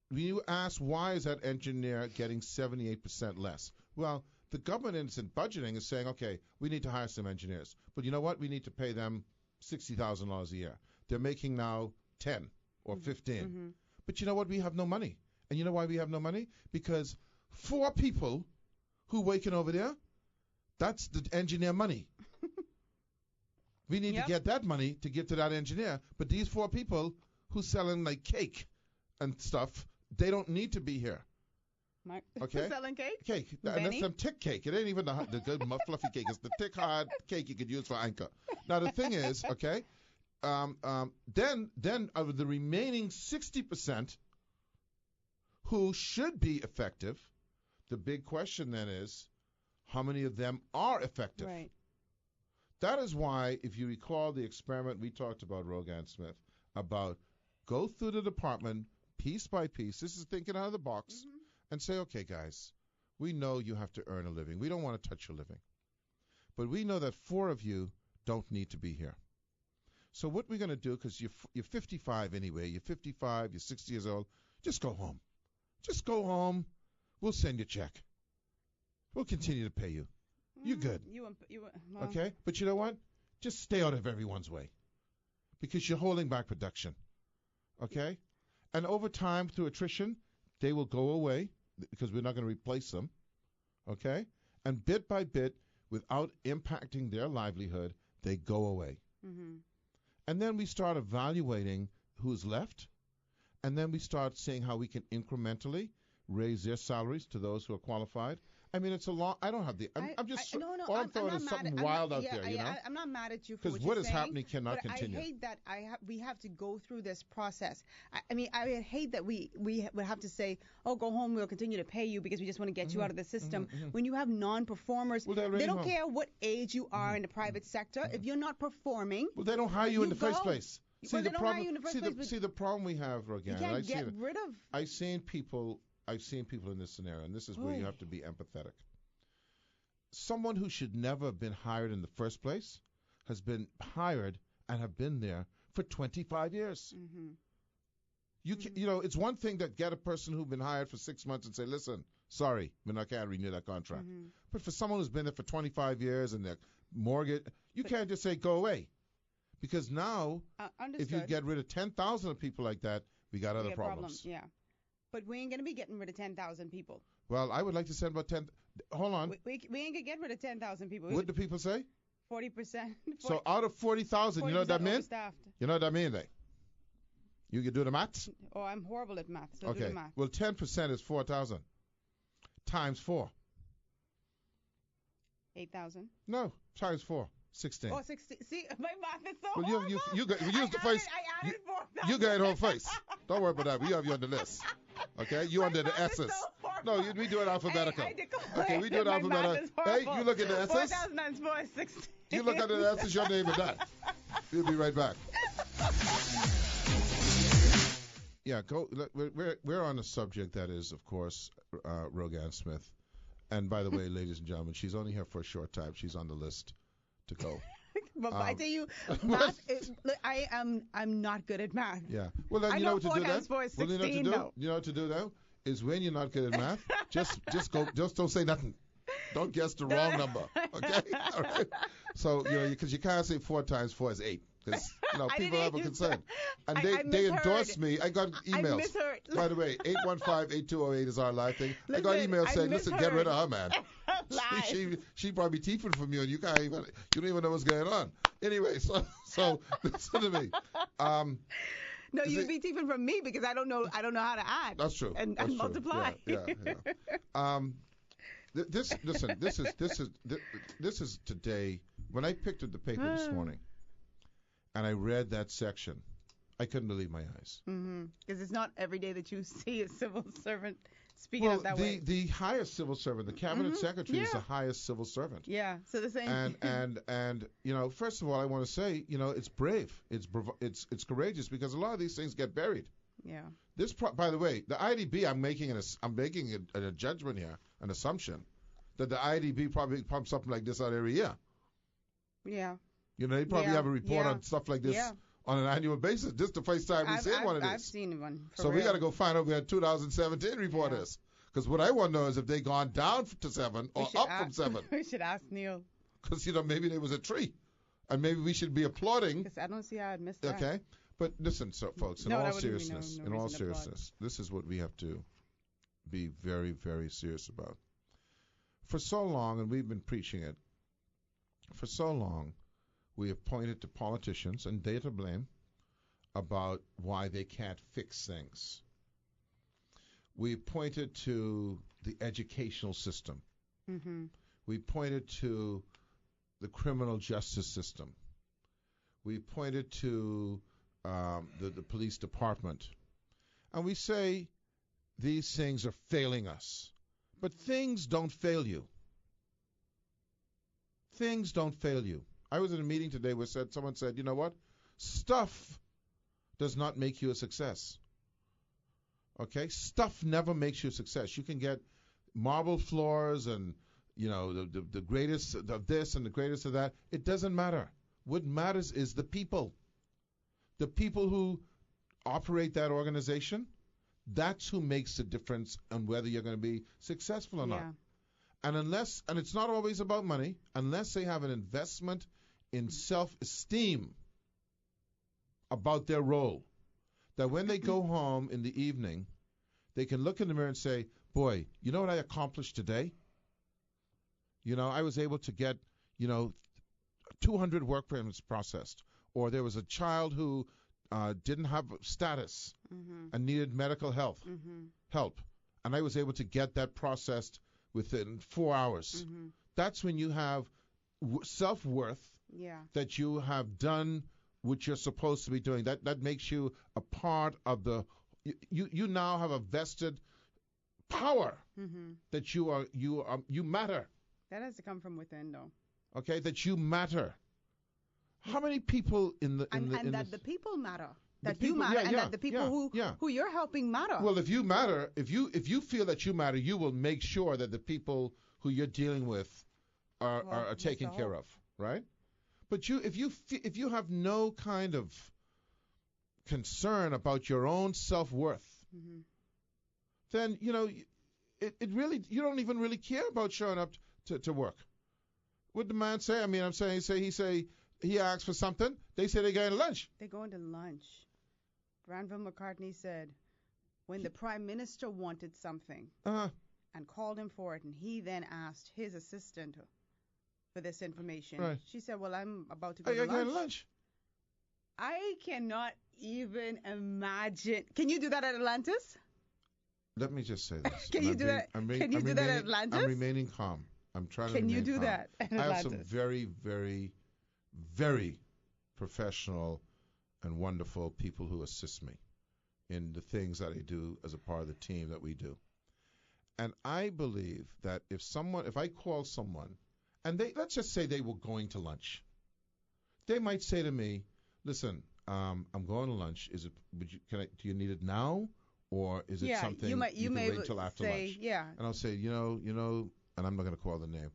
when you ask why is that engineer getting 78% less? Well, the government in budgeting is saying, okay, we need to hire some engineers, but you know what? We need to pay them $60,000 a year. They're making now 10 or 15. But you know what? We have no money. And you know why we have no money? Because 4 people who working over there, that's the engineer money. We need to get that money to give to that engineer. But these 4 people who selling like cake and stuff, they don't need to be here. Okay? Selling cake? Cake. And that's some thick cake. It ain't even the good fluffy cake. It's the thick, hard cake you could use for anchor. Now, the thing is, okay, then of the remaining 60% who should be effective, the big question then is, how many of them are effective? Right. That is why, if you recall the experiment we talked about, Rogan Smith, about go through the department piece by piece. This is thinking out of the box, and say, okay, guys, we know you have to earn a living. We don't want to touch your living. But we know that 4 of you don't need to be here. So what we're going to do, because you're 55 anyway, you're 55, you're 60 years old, just go home. Just go home. We'll send you a check. We'll continue to pay you. You're good. Well. Okay? But you know what? Just stay out of everyone's way. Because you're holding back production. Okay? And over time, through attrition, they will go away because we're not going to replace them. Okay? And bit by bit, without impacting their livelihood, they go away. And then we start evaluating who's left. And then we start seeing how we can incrementally raise their salaries to those who are qualified. I mean, it's a long. I don't have the. I'm just. All I'm throwing is something wild out there, you know. I'm not mad at you for what is happening cannot continue. I hate that we have to go through this process. I mean, I hate that we would have to say, oh, go home. We'll continue to pay you because we just want to get you out of the system. When you have non-performers, they don't care what age you are in the private sector. If you're not performing, well, they don't hire you in the first place. See the problem we have, Rogan. You can't get rid of. I've seen people in this scenario, and this is where you have to be empathetic. Someone who should never have been hired in the first place has been hired and have been there for 25 years. You know, it's one thing to get a person who's been hired for 6 months and say, listen, sorry, I can't renew that contract. But for someone who's been there for 25 years and their mortgage, you can't just say go away. Because now, if you get rid of 10,000 of people like that, we got other problems. Yeah. But we ain't going to be getting rid of 10,000 people. Well, I would like to send about 10. Hold on. We ain't going to get rid of 10,000 people. What do people say? 40%. So out of 40,000, you know what that means? You know what that means, You can do the maths? Oh, I'm horrible at maths. So okay. Do the math. Well, 10% is 4,000 times 4. 8,000. No, times 4. 16. Oh, 16. See, my math is so well, horrible. You use the face. I added 4,000. You got it on face. Don't worry about that. We have you on the list. Okay? You under the S's. So no, we do it alphabetical. Okay, we do it alphabetical. Hey, you look at the S's. 4,000 times 4 is 16. You look under the S's, your name is that. We'll be right back. Yeah, we're on a subject that is, of course, Rogan Smith. And by the way, ladies and gentlemen, she's only here for a short time. She's on the list to go. But I tell you, math is, I'm not good at math. Yeah. Well, then you know what to do then? You know what to do now? Is when you're not good at math, just don't say nothing. Don't guess the wrong number. Okay? All right. So, because you can't say 4 times 4 is 8. Because, people have a concern. And they endorsed me. I got emails. I misheard. By the way, 815-8208 is our live thing. I got emails saying, listen, get rid of her, man. She probably teething from you, and you don't even know what's going on. Anyway, so listen to me. No, Is you'd it- be thieving from me because I don't know how to add. That's true. And That's true. multiply. Yeah. Listen. This is today. When I picked up the paper this morning, and I read that section, I couldn't believe my eyes. Because it's not every day that you see a civil servant speaking up that way. The highest civil servant, the cabinet secretary, is the highest civil servant. Yeah. So the same. And first of all, I want to say, it's brave, it's courageous, because a lot of these things get buried. Yeah. By the way, the IDB, I'm making a judgment here, an assumption that the IDB probably pumps something like this out every year. Yeah. They probably have a report on stuff like this on an annual basis. This is the first time we've seen one of these. I've seen one. So we got to go find out where 2017 report is. Because what I want to know is if they gone down to 7 or up from 7. We should ask Neil. Because, maybe there was a tree. And maybe we should be applauding. Because I don't see how I'd miss that. Okay. But listen, so folks, in all seriousness, this is what we have to be very, very serious about. For so long, and we've been preaching it, for so long, we have pointed to politicians, and they to blame, about why they can't fix things. We pointed to the educational system. Mm-hmm. We pointed to the criminal justice system. We pointed to the police department. And we say these things are failing us. But things don't fail you. Things don't fail you. I was in a meeting today where someone said, you know what? Stuff does not make you a success. Okay? Stuff never makes you a success. You can get marble floors and, the greatest of this and the greatest of that. It doesn't matter. What matters is the people. The people who operate that organization, that's who makes the difference on whether you're going to be successful or not. And and it's not always about money, unless they have an investment in self-esteem about their role, that when they go home in the evening, they can look in the mirror and say, boy, you know what I accomplished today? I was able to get, 200 work permits processed. Or there was a child who didn't have status and needed medical help. And I was able to get that processed within 4 hours. That's when you have self-worth, that you have done what you're supposed to be doing. That makes you a part of you now have a vested power that you matter. That has to come from within, though. Okay, that you matter. How many people the people matter. That you matter, and that the people who you're helping matter. Well, if you matter, if you feel that you matter, you will make sure that the people who you're dealing with are taken care of, right? But if you have no kind of concern about your own self-worth, then it really, you don't even really care about showing up to work. What the man say? I mean, I'm saying he asks for something. They say they're going to lunch. They're going to lunch. Granville McCartney said, when the Prime Minister wanted something and called him for it, and he then asked his assistant for this information, she said, well, I'm about to go to lunch. I cannot even imagine. Can you do that at Atlantis? Let me just say this. Can you do that? Can you do that at Atlantis? I'm remaining calm. I'm trying to Can remain you do calm. that at Atlantis? I have some very, very, very professional and wonderful people who assist me in the things that I do as a part of the team that we do. And I believe that if I call someone, and let's just say they were going to lunch, they might say to me, "Listen, I'm going to lunch. Do you need it now, or is it something you can wait until after lunch?" Yeah. And I'll say, and I'm not going to call the name.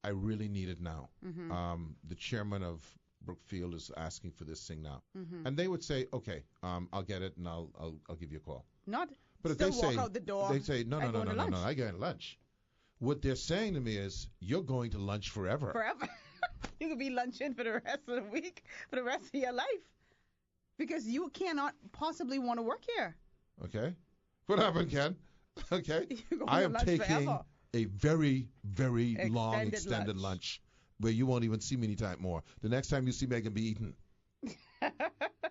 I really need it now. The chairman of Brookfield is asking for this thing now, and they would say, "Okay, I'll get it, and I'll give you a call." But if they walk out the door, they say, "No, I go to lunch." What they're saying to me is, "You're going to lunch forever." Forever. You could be lunching for the rest of the week, for the rest of your life, because you cannot possibly want to work here. Okay. What happened, Ken? Okay. I am taking forever. A very, very long extended lunch where you won't even see me anytime more. The next time you see me, I can be eaten.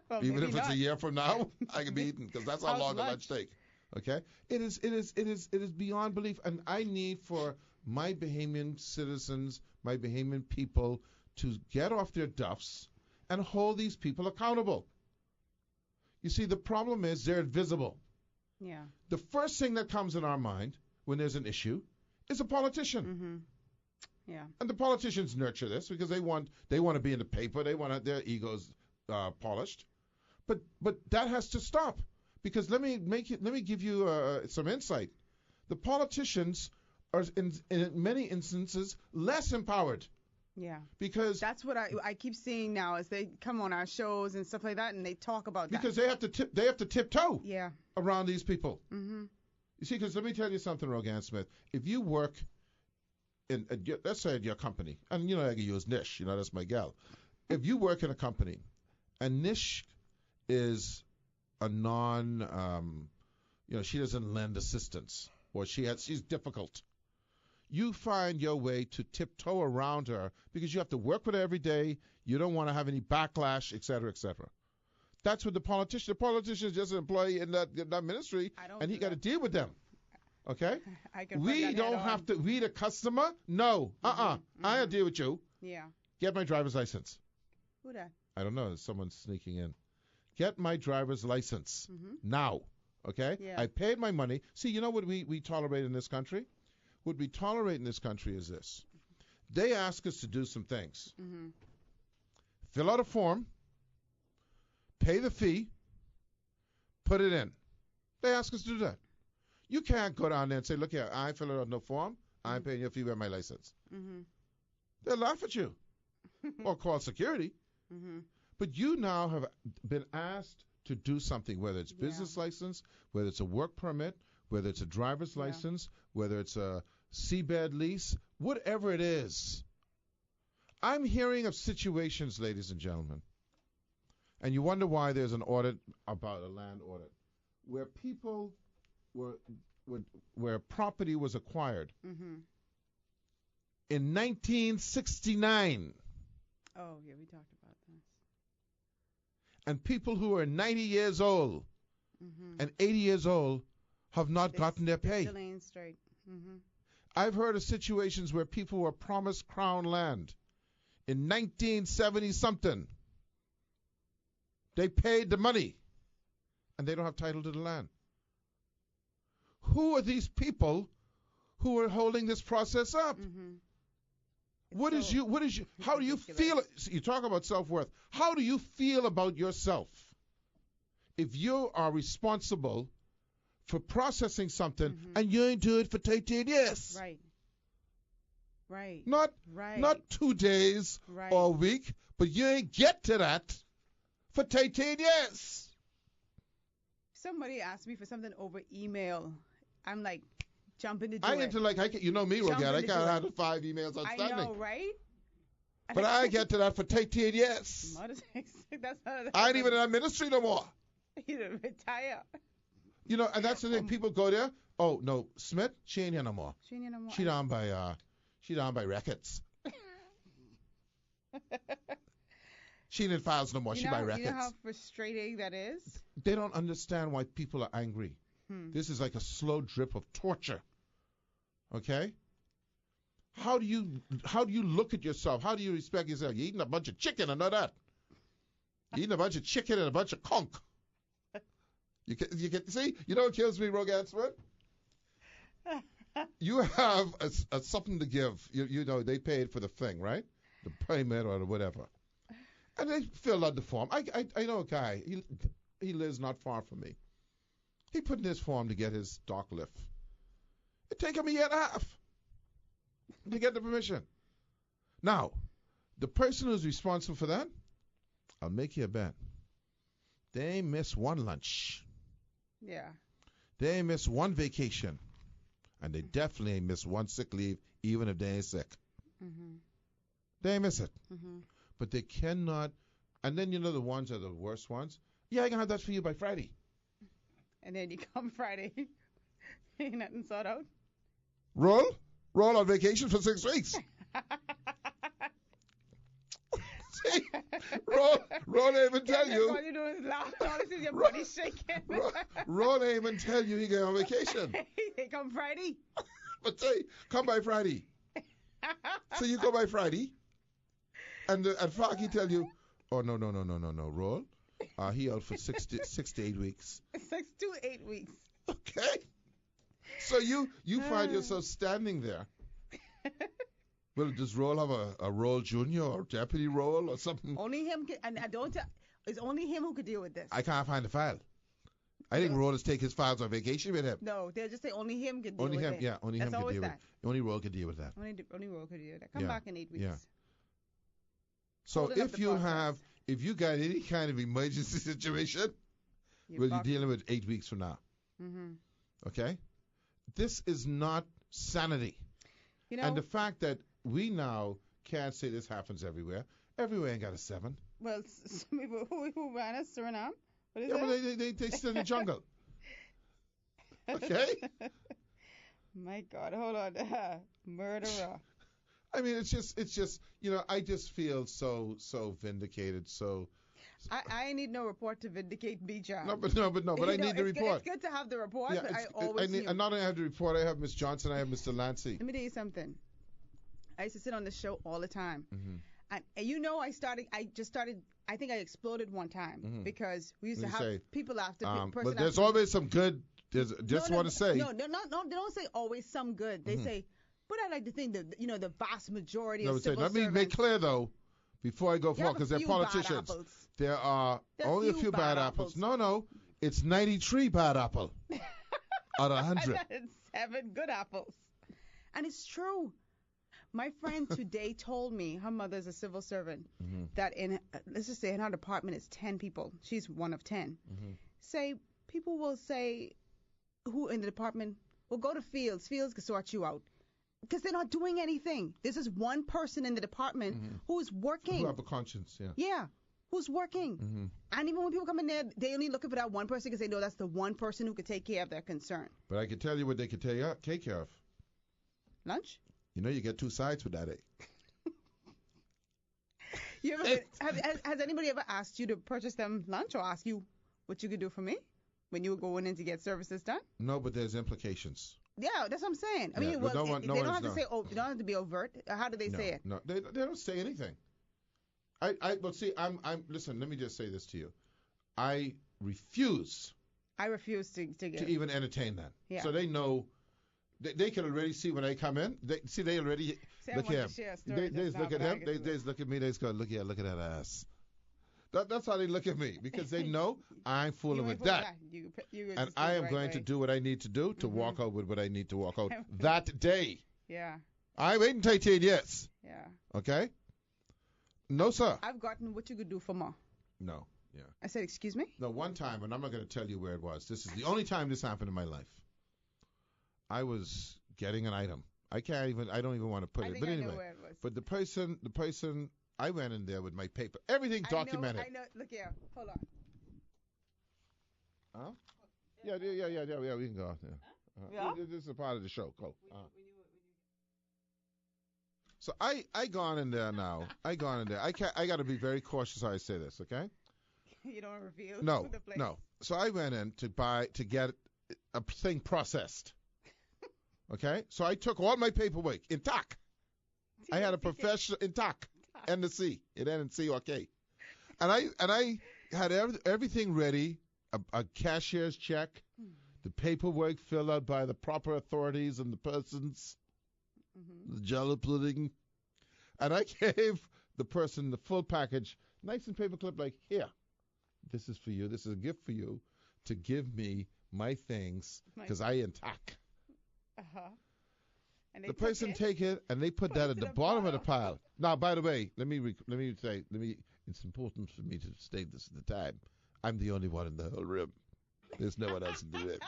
Well, Even maybe if it's not. a year from now, I can be eating because that's how How's long a lunch? lunch take. Okay, it is beyond belief, and I need for my Bahamian citizens, my Bahamian people, to get off their duffs and hold these people accountable. You see, the problem is they're invisible. Yeah. The first thing that comes in our mind when there's an issue is a politician. Mm-hmm. Yeah. And the politicians nurture this because they want to be in the paper. They want their egos polished. But that has to stop because let me give you some insight. The politicians are in many instances less empowered Yeah. because That's what I keep seeing now as they come on our shows and stuff like that, and they talk about that. because they have to tiptoe Yeah. around these people. Mm-hmm. You see, because let me tell you something, Rogan Smith. If you work let's say at your company, and I can use Nish, that's my gal. If you work in a company, and Nish is a she doesn't lend assistance, or she's difficult. You find your way to tiptoe around her because you have to work with her every day. You don't want to have any backlash, et cetera, et cetera. That's what the politician is just an employee in that ministry, and he got to deal with them. Okay? I can We don't have to. We the customer? No. I gotta deal with you. Yeah. Get my driver's license. Who that? I don't know. Someone's sneaking in. Get my driver's license now. Okay? Yeah. I paid my money. See, you know what we tolerate in this country? What we tolerate in this country is this. They ask us to do some things. Mm-hmm. Fill out a form. Pay the fee. Put it in. They ask us to do that. You can't go down there and say, look here, I ain't filling out no form. I ain't paying your fee with my license. Mm-hmm. They'll laugh at you or call security. Mm-hmm. But you now have been asked to do something, whether it's business license, whether it's a work permit, whether it's a driver's license, whether it's a seabed lease, whatever it is. I'm hearing of situations, ladies and gentlemen, and you wonder why there's an audit about a land audit, where people where property was acquired Mm-hmm. in 1969, Oh, yeah, we talked about this. and people who are 90 years old Mm-hmm. and 80 years old have not gotten their pay. Still ain't straight. Mm-hmm. I've heard of situations where people were promised Crown land in 1970 something. They paid the money and they don't have title to the land. Who are these people who are holding this process up? Mm-hmm. How do you feel? You talk about self-worth. How do you feel about yourself if you are responsible for processing something and you ain't do it for 13 years? Right. Right. Not 2 days Right. or a week, but you ain't get to that for 13 years. Somebody asked me for something over email. I'm like, jumping to do I it. into you know me, Rogan. I can't handle 5 emails I outstanding. know, right? But I get to that for 13 years. That's not. I ain't even in that ministry no more. You retire. And that's the thing. People go there. Oh no, Smith, she ain't here no more. She ain't no more. She down by records. She ain't in files no more. She by records. You know how frustrating that is? They don't understand why people are angry. This is like a slow drip of torture. Okay? How do you look at yourself? How do you respect yourself? You're eating a bunch of chicken, I know that. You're eating a bunch of chicken and a bunch of conch. You can see? You know what kills me, Rogan Smith? You have a something to give. You know, they paid for the thing, right? The payment or whatever. And they filled out the form. I know a guy. He lives not far from me. He put in his form to get his dock lift. It take him a year and a half to get the permission. Now, the person who's responsible for that, I'll make you a bet. They ain't miss one lunch. Yeah. They ain't miss one vacation. And they definitely ain't miss one sick leave, even if they ain't sick. Mm-hmm. They ain't miss it. Mm-hmm. But they cannot. And then, the ones are the worst ones. Yeah, I can have that for you by Friday. And then you come Friday. Ain't nothing sort out. Roll on vacation for 6 weeks. See, Ron ain't even tell you. All you do is laugh. All this is your body shaking. Ron ain't even tell you he going on vacation. They come Friday. But say, come by Friday. So you go by Friday, and Froggy tell you, oh, no, Ron, he out for 6 to 8 weeks. 6 to 8 weeks. Okay. So you find yourself standing there. Well, does Roll have a Roll Junior or deputy Roll or something? Only him can, and I don't. It's only him who could deal with this. I can't find the file. I think Roll has taken his files on vacation with him. No, they'll just say only him could deal Only with him, it. yeah, only That's him could deal with that. it. Only Roll could deal with that. Only Roll could deal with that. Come Yeah, back in 8 weeks. yeah. So Holding up the if you got any kind of emergency situation, well, you're dealing with 8 weeks from now. Mm-hmm. Okay? This is not sanity. You know, And the fact that we now can't say this happens everywhere. Everywhere ain't got a 7. well, some people who ran us Suriname. What is Yeah, that? but they sit in the jungle. Okay? My God, hold on. Murderer. I mean, it's just, I just feel so vindicated. So I need no report to vindicate me, John. but I need the report. It's good to have the report, Yeah, but I always and not only have the report, I have Miss Johnson, I have Mr. Lancy. Let me tell you something. I used to sit on the show all the time. Mm-hmm. And I think I exploded one time because we used to have people after But there's always some good. Want to say. No, they don't say always some good. They say, but I like to think that, the vast majority of civil servants. Let me make clear, though, before I go forward, because they're politicians. There are only a few bad apples. No, it's 93 bad apple out of 100. 7 good apples. And it's true. My friend today told me her mother's a civil servant that let's just say in her department is 10 people. She's one of 10. People will say who in the department will go to Fields. Fields can sort you out. Because they're not doing anything. This is one person in the department who is working. Who have a conscience, yeah. Yeah, who's working. And even when people come in there, they only looking for that one person because they know that's the one person who could take care of their concern. But I can tell you what they could take care of. Lunch? You get 2 sides with that, eh? Has anybody ever asked you to purchase them lunch or ask you what you could do for me when you were going in to get services done? No, but there's implications. Yeah, that's what I'm saying. I mean, they don't have to say, they don't have to be overt. How do they say it? No, they don't say anything. But see, listen, let me just say this to you. I refuse to get to even entertain that. Yeah. So they know, they can already see when I come in. They already look here. They just look at him. They just look at me. They just go, look at that ass. That's how they look at me, because they know I'm fooling with that. And I am going to do what I need to do to walk out with what I need to walk out that day. Yeah. I'm waiting 18 years. Yeah. Okay? No, sir. I've gotten what you could do for more. No. Yeah. I said, excuse me? No, one time, and I'm not going to tell you where it was. This is the only time this happened in my life. I was getting an item. I don't even want to put it. But anyway. I know where it was. But the person, I went in there with my paper. Everything documented. I know. Look here. Hold on. Huh? Yeah, we can go. Yeah. This is a part of the show. Go. So I gone in there now. I got to be very cautious how I say this, okay? You don't reveal the place. No. So I went in to get a thing processed. Okay? So I took all my paperwork intact. I had a professional intact. N-C. It ended C or K. And I had everything ready, a cashier's check, the paperwork filled out by the proper authorities and the persons, the jello pudding. And I gave the person the full package, nice and paperclip, like, here, this is for you. This is a gift for you to give me my things because I intact. And the person take it and they put that at the bottom of the pile. Now, by the way, it's important for me to state this at the time. I'm the only one in the whole room. There's no one else in the room.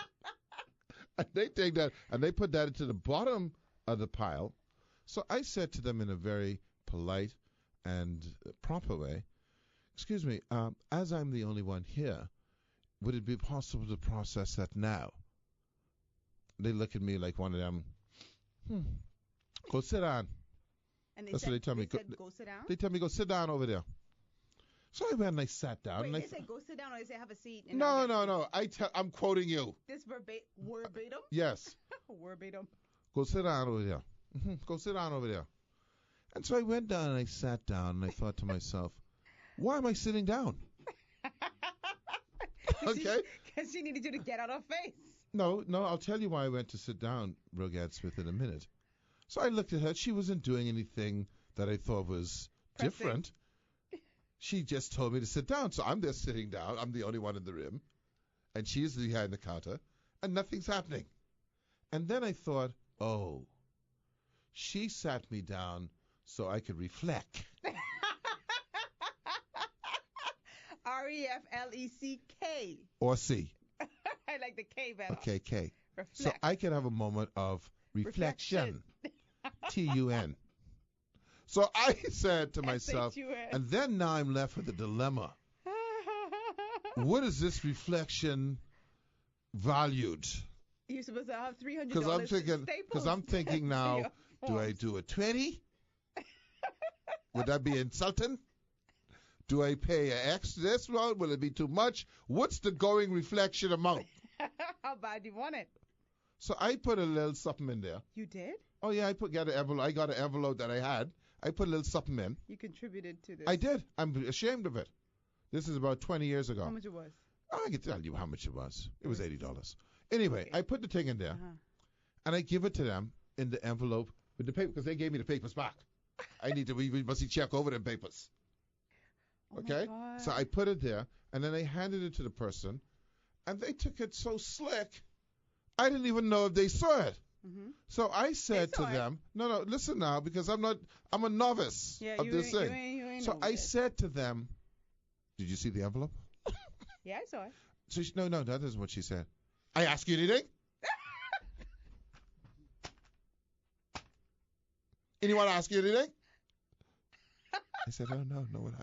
And they take that and they put that into the bottom of the pile. So I said to them in a very polite and proper way, excuse me, as I'm the only one here, would it be possible to process that now? They look at me like one of them, go sit down. And That's what they tell me. Go sit down? They tell me, go sit down over there. So I went and I sat down. Wait, and they say go sit down or they say have a seat? And no. I'm quoting you. This verbatim? Yes. Verbatim. Go sit down over there. Go sit down over there. And so I went down and I sat down and I thought to myself, why am I sitting down? Okay. Because she needed you to get out her face. No, I'll tell you why I went to sit down, Rogaine Smith, in a minute. So I looked at her. She wasn't doing anything that I thought was different. She just told me to sit down. So I'm just sitting down. I'm the only one in the room. And she's behind the counter. And nothing's happening. And then I thought, oh, she sat me down so I could reflect. REFLECK. Or C. I like the K better. Okay, K. Reflect. So I could have a moment of reflection. TUN. So I said to myself, and then now I'm left with a dilemma. What is this reflection valued? You're supposed to have $300 Because I'm thinking now, do I do a 20? Would that be insulting? Do I pay an extra this one? Will it be too much? What's the going reflection amount? How bad you want it? So I put a little something in there. You did? Oh yeah, I got an envelope that I had. I put a little something in. You contributed to this. I did. I'm ashamed of it. This is about 20 years ago. How much it was? I can tell you how much it was. It was $80. Anyway, okay. I put the thing in there, and I give it to them in the envelope with the paper, because they gave me the papers back. We must check over them papers. Okay? So I put it there, and then I handed it to the person, and they took it so slick, I didn't even know if they saw it. Mm-hmm. So I said to them, no, listen now, because I'm a novice of this thing. You ain't so I said to them, did you see the envelope? Yeah, I saw it. So no, that isn't what she said. I ask you anything? Anyone ask you anything? I said, oh, no one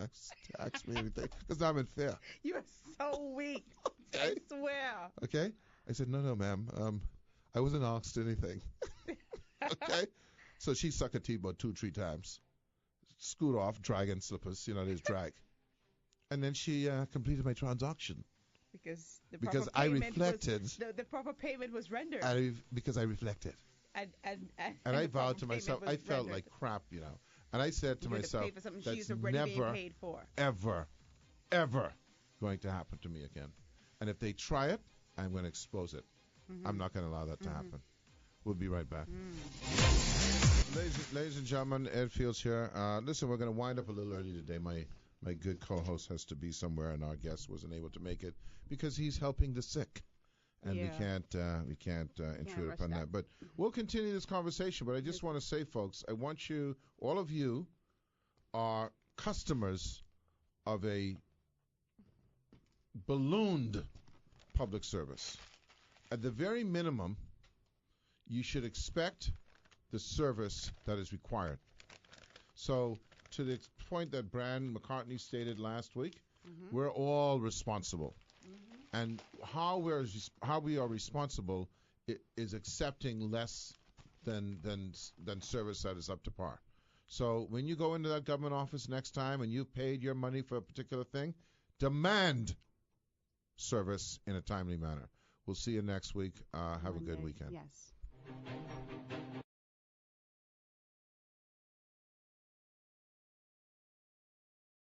asked me anything, because I'm unfair. You are so weak. Okay? I swear. Okay? I said, no, ma'am. I wasn't asked anything. Okay? So she sucked her teeth about 2-3 times. Scoot off, dragging slippers. There's drag. And then she completed my transaction. Because I reflected. The proper payment was rendered. Because I reflected. And I vowed to myself, I felt like crap, And I said to myself, that's never, paid for. ever going to happen to me again. And if they try it, I'm going to expose it. Mm-hmm. I'm not going to allow that to happen. We'll be right back. Ladies and gentlemen, Ed Fields here. Listen, we're going to wind up a little early today. My good co-host has to be somewhere, and our guest wasn't able to make it because he's helping the sick. And we can't intrude upon that. But we'll continue this conversation. But I just want to say, folks, I want you, all of you, are customers of a ballooned public service. At the very minimum, you should expect the service that is required. So, to the point that Brand McCartney stated last week, we're all responsible. And how we are responsible is accepting less than service that is up to par. So when you go into that government office next time and you've paid your money for a particular thing, demand service in a timely manner. We'll see you next week. Have a good weekend. Yes.